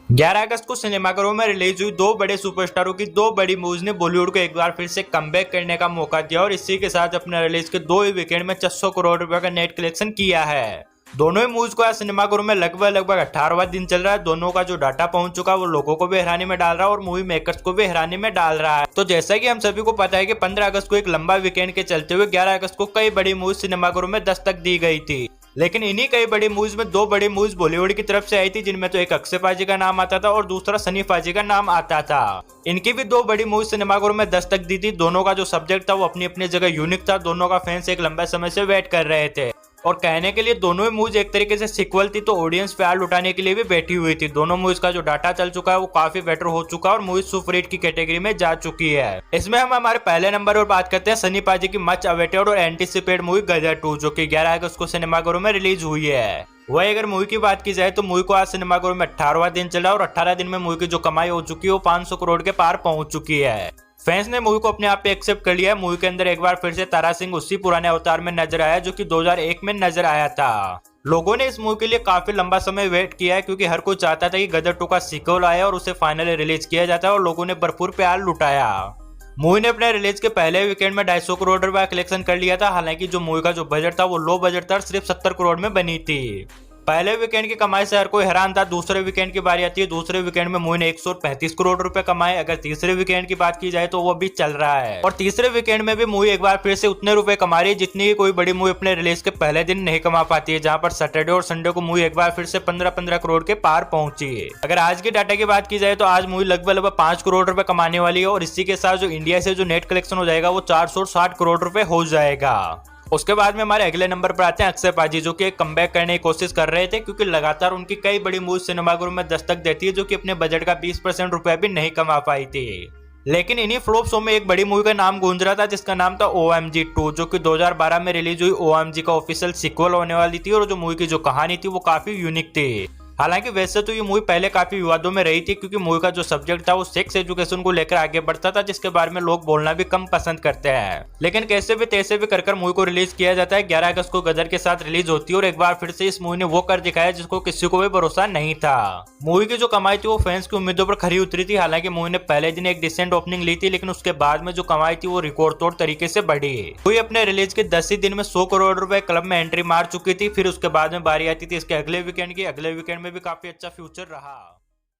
11 अगस्त को सिनेमाघरों में रिलीज हुई दो बड़े सुपरस्टारों की दो बड़ी मूवीज ने बॉलीवुड को एक बार फिर से कमबैक करने का मौका दिया और इसी के साथ अपने रिलीज के दो ही वीकेंड में 600 करोड़ रुपए का नेट कलेक्शन किया है। दोनों ही मूवीज को आज सिनेमाघरों में लगभग 18वां दिन चल रहा है। दोनों का जो डाटा पहुंच चुका है वो लोगों को भी हैरानी में डाल रहा है और मूवी मेकर्स को भी हैरानी में डाल रहा है। तो जैसा कि हम सभी को पता है कि 15 अगस्त को एक लंबा वीकेंड के चलते हुए 11 अगस्त को कई बड़ी मूवीज सिनेमाघरों में दस्तक दी गई थी। लेकिन इन्हीं कई बड़ी मूवीज में दो बड़ी मूवीज बॉलीवुड की तरफ से आई थी, जिनमें तो एक अक्षय पाजी का नाम आता था और दूसरा सनी पाजी का नाम आता था। इनकी भी दो बड़ी मूवीज सिनेमाघरों में दस्तक दी थी। दोनों का जो सब्जेक्ट था वो अपनी अपनी जगह यूनिक था। दोनों का फैंस एक लंबे समय से वेट कर रहे थे और कहने के लिए दोनों ही मूवीज एक तरीके से सिक्वल थी, तो ऑडियंस प्यार लुटाने के लिए भी बैठी हुई थी। दोनों मूवीज का जो डाटा चल चुका है वो काफी बेटर हो चुका है और मूवीज सुपर हिट की कैटेगरी में जा चुकी है। इसमें हम हमारे पहले नंबर पर बात करते हैं सनी पाजी की मच अवेटेड और एंटीसिपेट मूवी गदर 2, जो कि 11 अगस्त को सिनेमाघरों में रिलीज हुई है। वही अगर मूवी की बात की जाए तो मूवी को आज सिनेमाघरों में 18वां दिन चला और 18 दिन में मूवी की जो कमाई हो चुकी है वो 500 करोड़ के पार पहुंच चुकी है। फैंस ने मूवी को अपने आप पे एक्सेप्ट कर लिया है। मूवी के अंदर एक बार फिर से तारा सिंह उसी पुराने अवतार में नजर आया जो कि 2001 में नजर आया था। लोगों ने इस मूवी के लिए काफी लंबा समय वेट किया है, क्योंकि हर कोई चाहता था कि गदर 2 का सीक्वल आया और उसे फाइनली रिलीज किया जाता है और लोगों ने भरपूर प्यार लुटाया। मूवी ने अपने रिलीज के पहले वीकेंड में 250 करोड़ रुपए कलेक्शन कर लिया था। हालांकि जो मूवी का जो बजट था वो लो बजट था, सिर्फ 70 करोड़ में बनी थी। पहले वीकेंड की कमाई से हर कोई हैरान था। दूसरे वीकेंड की बारी आती है। दूसरे वीकेंड में मूवी ने 135 करोड़ रुपए कमाए। अगर तीसरे वीकेंड की बात की जाए तो वो भी चल रहा है और तीसरे वीकेंड में भी मूवी एक बार फिर से उतने रुपए कमा रही है जितनी कोई बड़ी मूवी अपने रिलीज के पहले दिन नहीं कमा पाती है, जहां पर सैटरडे और संडे को मूवी एक बार फिर से 15-15 करोड़ के पार पहुंची है। अगर आज के डाटा की बात की जाए तो आज मूवी लगभग 5 करोड़ रुपए कमाने वाली है और इसी के साथ जो इंडिया से जो नेट कलेक्शन हो जाएगा वो 460 करोड़ रुपए हो जाएगा। उसके बाद में हमारे अगले नंबर पर आते हैं अक्षय पाजी, जो कि एक कमबैक करने की कोशिश कर रहे थे, क्योंकि लगातार उनकी कई बड़ी मूवी सिनेमाघरों में दस्तक देती है जो कि अपने बजट का 20% रुपया भी नहीं कमा पाई थी। लेकिन इन्हीं फ्लॉप शो में एक बड़ी मूवी का नाम गूंज रहा था जिसका नाम था OMG 2, जो कि 2012 में रिलीज हुई OMG का ऑफिशियल सीक्वल होने वाली थी और जो मूवी की जो कहानी थी वो काफी यूनिक थी। हालांकि वैसे तो ये मूवी पहले काफी विवादों में रही थी, क्योंकि मूवी का जो सब्जेक्ट था वो सेक्स एजुकेशन को लेकर आगे बढ़ता था, जिसके बारे में लोग बोलना भी कम पसंद करते हैं। लेकिन कैसे भी तैसे भी कर मूवी को रिलीज किया जाता है। 11 अगस्त को गदर के साथ रिलीज होती है और एक बार फिर से इस मूवी ने वो कर दिखाया जिसको किसी को भी भरोसा नहीं था। मूवी की जो कमाई थी वो फैंस की उम्मीदों पर खरी उतरी थी। हालांकि मूवी ने पहले दिन एक डिसेंट ओपनिंग ली थी, लेकिन उसके बाद में जो कमाई थी वो रिकॉर्ड तोड़ तरीके से बढ़ी। मूवी अपने रिलीज के 10 ही दिन में 100 करोड़ रुपए क्लब में एंट्री मार चुकी थी। फिर उसके बाद में बारी आती थी इसके अगले वीकेंड की। अगले वीकेंड में भी काफी अच्छा फ्यूचर रहा।